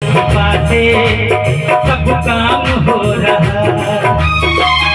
कृपा से सब काम हो रहा,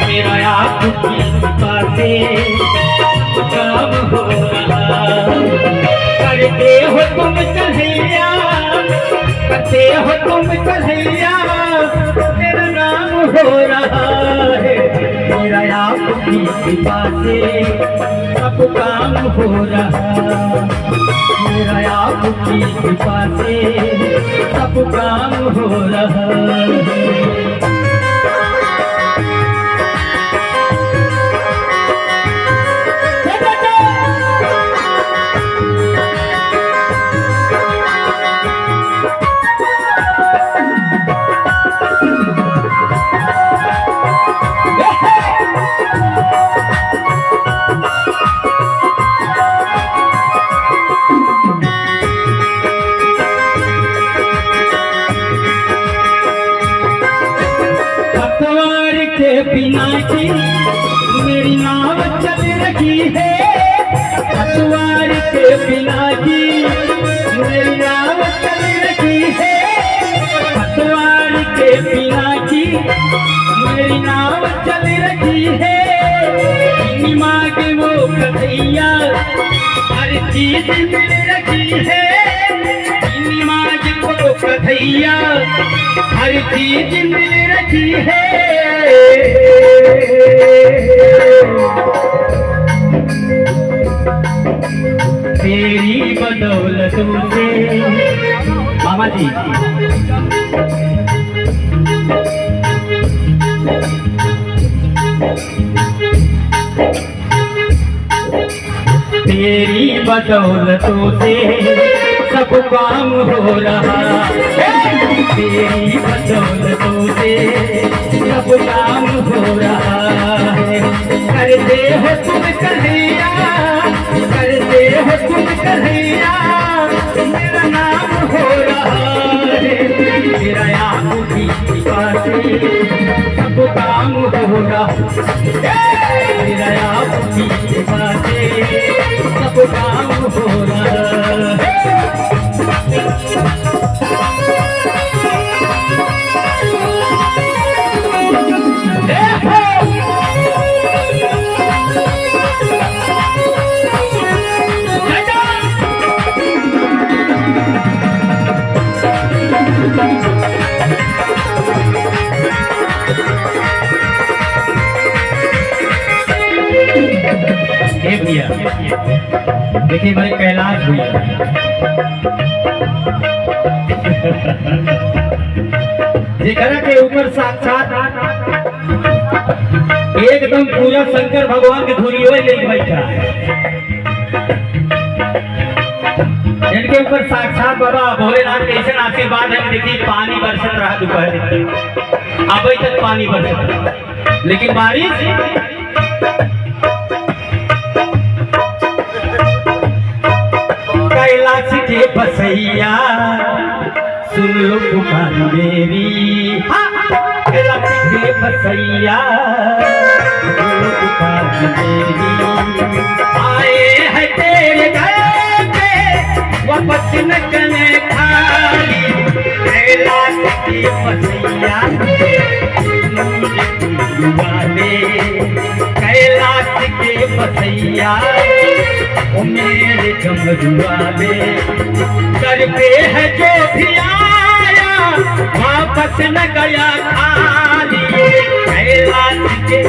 मेरा आपकी कृपा से सब काम हो रहा। करते हो तुम कन्हैया, करते हो तुम कन्हैया, मेरा नाम हो रहा है। मेरा आपकी कृपा से सब काम हो रहा, मेरा आपकी कृपा से सब काम हो रहा है। बिना की मेरी नाव चल रही है, पतवार के बिना की मेरी नाव चल रही है, पतवार के बिना की मेरी नाव चल रही है। दिमाग वो कन्हैया हर चीज मिल रही है, दिमाग वो कन्हैया हर चीज मिल रही है। तेरी बदौलतों से मामा जी तेरी बदौलतों से सब काम हो रहा, तेरी बदौलतों से सब काम हो रहा है। करते हो तुम कन्हैया, करते हो तुम कन्हैया, मेरा नाम हो रहा है। मेरा आपकी कृपा से सब काम हो रहा, मेरा आपकी कृपा से सब काम हो रहा है। भैया देखिए भाई कैलाश भैया जेकरा के ऊपर साक्षात एकदम पूरा शंकर भगवान के धुरी ले बैठा है, इनके ऊपर साक्षात बाबा भोलेनाथ के ऐसा आशीर्वाद है। देखिए पानी बरसत रहा दोपहर अभी तक पानी बरसत रहा, लेकिन बारिश कैलाश के बसैया सुन लो पुकार मेरी, कैलाश के बसैया सुन लो पुकार मेरी। आए हैं तेरे घर पे वापस न करने खाली, कैलाश के बसैया वाले, कैलाश के बसैया ओ मेरे कमरुआले। कर पे है जो भी आया वापस न गया खाली, कैलाश के।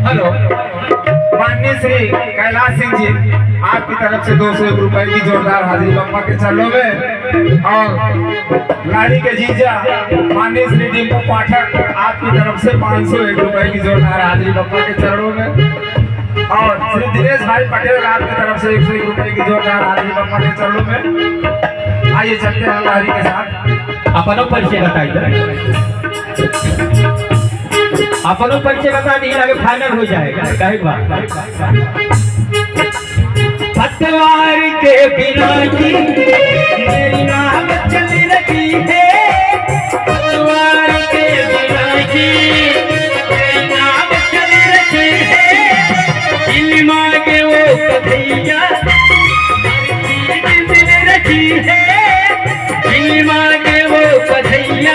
हेलो माननीय श्री कैलाश सिंह जी, आपकी तरफ से 201 रुपए की जोरदार हाजिरी बप्पा के चरणों में, और लाड़ी के जीजा माननीय श्री डिम्पू पाठक, आपकी तरफ से 501 रुपए की जोरदार हाजिरी बप्पा के चरणों में, और श्री दिनेश भाई पटेल, आपकी तरफ से 101 रुपए की जोरदार हाजिरी बप्पा के चरणों में। आइए चलते हैं लाड़ी के साथ। अपनों परिचय बताइए, अपनों परिचय बता दिए आगे फाइनल हो जाएगा। कहे पतवार के बिना की मेरी नाव चल रही है, पतवार के बिना की मेरी नाव चल रही है। दिल मांगे वो कन्हैया रची है, दिल मांगे वो कन्हैया,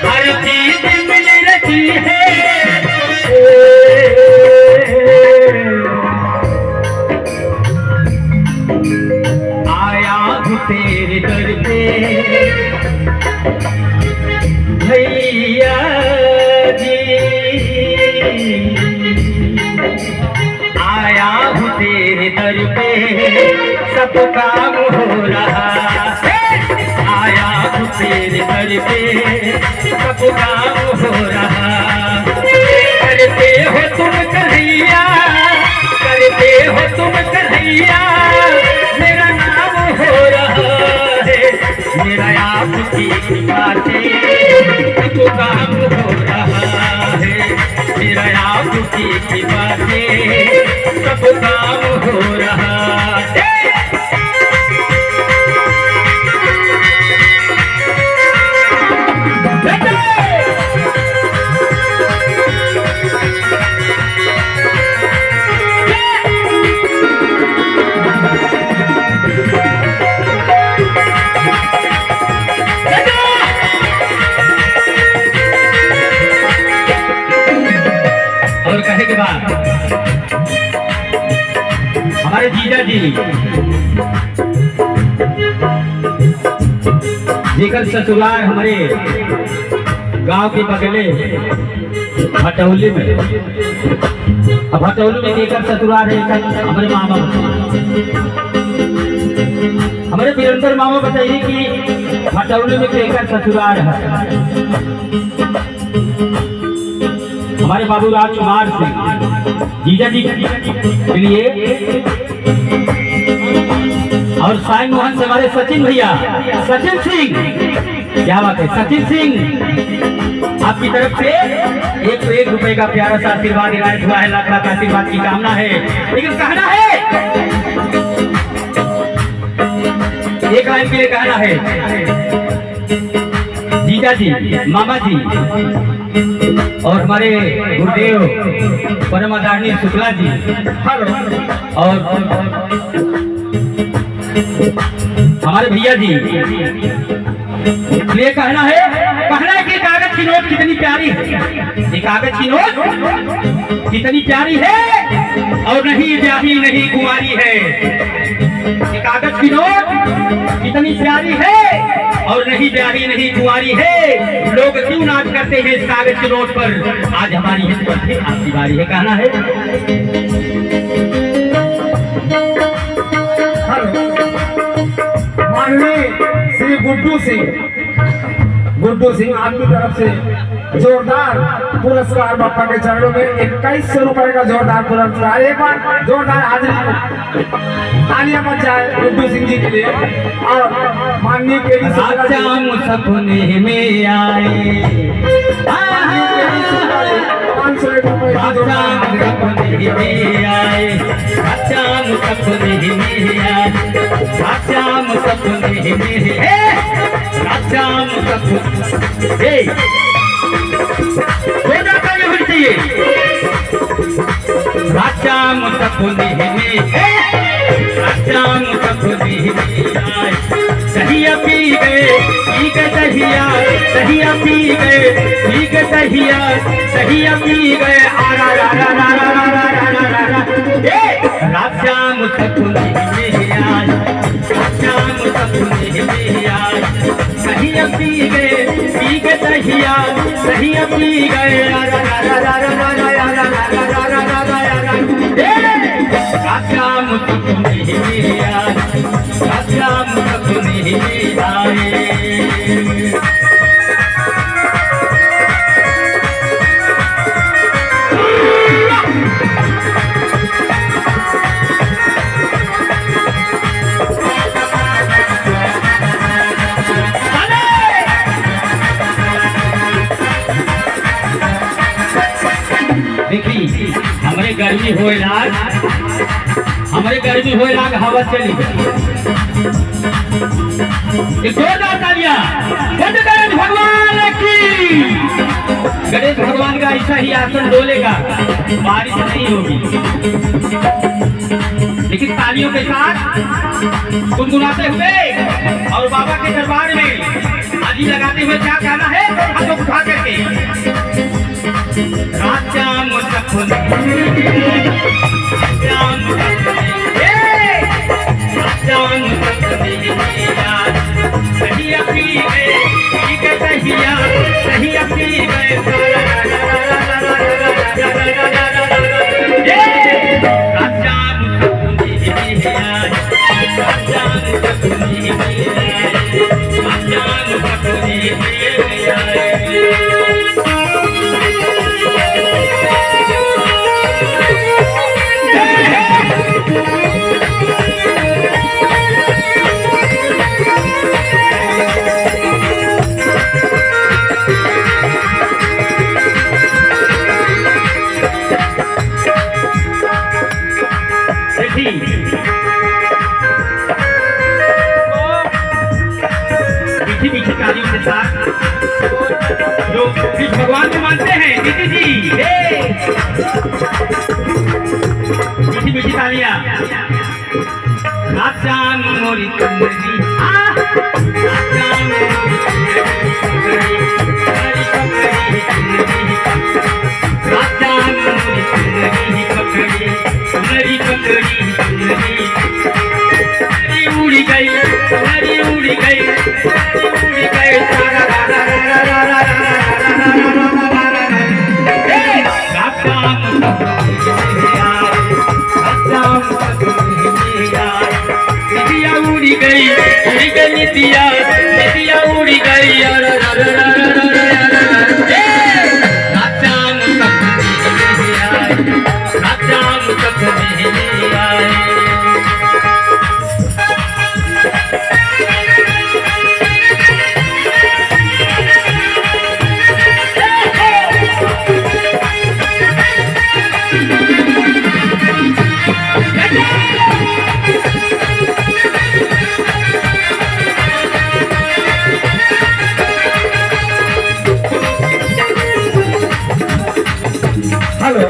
हर चीज मिल रची है। आया हूँ तेरे दर पे भैया जी, आया हूँ तेरे दर पे, सब काम हो रहा है। आया हूँ तेरे दर पे, सब काम हो रहा। करते हो तुम कन्हैया, करते हो तुम कन्हैया, मेरा नाम हो रहा है। मेरा आपकी कृपा से सब काम हो रहा है। मेरा आपकी कृपा से सब काम हो रहा है। और कहे के बाद हमारे जीजा जी जेकर ससुराल हमारे गांव के बगले भटौली में, अब भटौली में जेकर ससुराल है हमारे मामा, हमारे वीरेंद्र मामा बताइए कि भटौली में जेकर ससुराल है हमारे बाबू राजकुमार सिंह जीजा जी के लिए, और साई मोहन से हमारे सचिन भैया, सचिन सिंह, क्या बात है सचिन सिंह, आपकी तरफ से 101 रुपए का प्यारा सा आशीर्वाद इनायत हुआ है। लाख लाख आशीर्वाद की कामना है। लेकिन कहना है, एक लाइन के लिए कहना है, जीजा जी, मामा जी और हमारे गुरुदेव परम आदरणीय शुक्ला जी, और हमारे भैया जी, ये कहना है कि कागज की नोट कितनी प्यारी है, ये कागज की नोट कितनी प्यारी है, और नहीं ब्याही नहीं कुंवारी है। ये कागज की नोट कितनी प्यारी है और नहीं ब्याही नहीं कुंवारी है। लोग क्यों नाच करते हैं इस कागज की नोट पर। आज हमारी हिम्मत है, आपकी बारी है। कहना है, माननीय श्री गुड्डू सिंह आपकी तरफ से जोरदार पुरस्कार बापा के चरणों में 2100 रुपए का जोरदार पुरस्कार। एक बार जोरदार हाजिरी तालियां बज जाए गुड्डू सिंह जी के लिए। और माननीय केडी सपने में आए, 500 रुपए सपने में आए, सपने में आए, सपने में होनी चाहिए। राजाम सपने में आए, दहिया पी गए, दहिया पी गए, दहिया पी गए, राजाम सपने में आए, राजाम सपने में आए, दहिया पी गए, दहिया पी गए, राजाम सपने में आए, राजाम सपने में आए। देखी हमारे गर्मी हो लाग, हवा चली तालियां गणेश भगवान की। गणेश भगवान का ऐसा ही आसन डोलेगा, बारिश नहीं होगी। लेकिन तालियों के साथ गुनगुनाते हुए और बाबा के दरबार में हाजी लगाते हुए क्या गाना है, हम लोग उठा करके राजाम सपने सही अपनी सहिया सही अपनी मीठी तालियों के साथ जो कृष्ण भगवान को मानते हैं दीदी जी, मीठी मीठी तालियां। राजान मोरी कमरी राजान मोरी कमरी राजान मोरी कमरी पकड़ी पकड़ी उड़ी गई उड़ी गई उड़ी गई नितिया उड़ी गई नितिया उड़ी गई हेलो,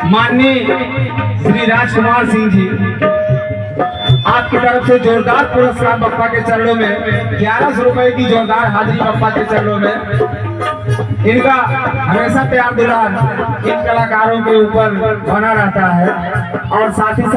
माननीय श्री राजकुमार सिंह जी, आपकी तरफ से जोरदार पुरस्कार बप्पा के चरणों में 1100 रुपए की जोरदार हाजिरी बप्पा के चरणों में। इनका हमेशा प्यार दुलार इन कलाकारों के ऊपर बना रहता है और साथ ही